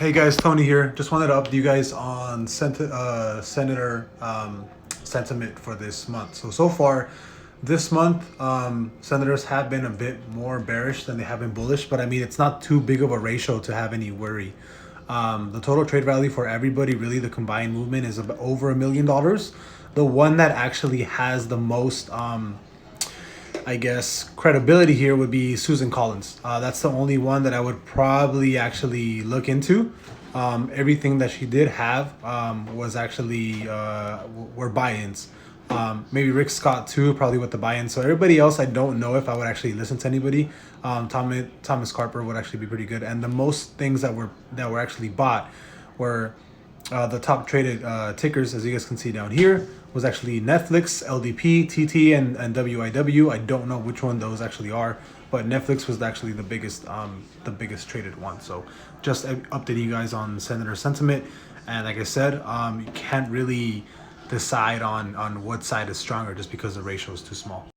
Hey guys, Tony here. Just wanted to update you guys on Senator sentiment for this month. So far, this month, senators have been a bit more bearish than they have been bullish, but I mean, it's not too big of a ratio to have any worry. The total trade value for everybody, really, the combined movement is about over $1 million. The one that actually has the most I guess, credibility here would be Susan Collins. That's the only one that I would probably actually look into. Everything that she did have was actually were buy-ins. Maybe Rick Scott too, probably with the buy-ins. So everybody else, I don't know if I would actually listen to anybody. Thomas Carper would actually be pretty good. And the most things that were actually bought were the top traded tickers, as you guys can see down here, was actually Netflix, LDP, TT, and WIW. I don't know which one those actually are, but Netflix was actually the biggest traded one. So just updating you guys on Senator sentiment. And like I said, you can't really decide on what side is stronger just because the ratio is too small.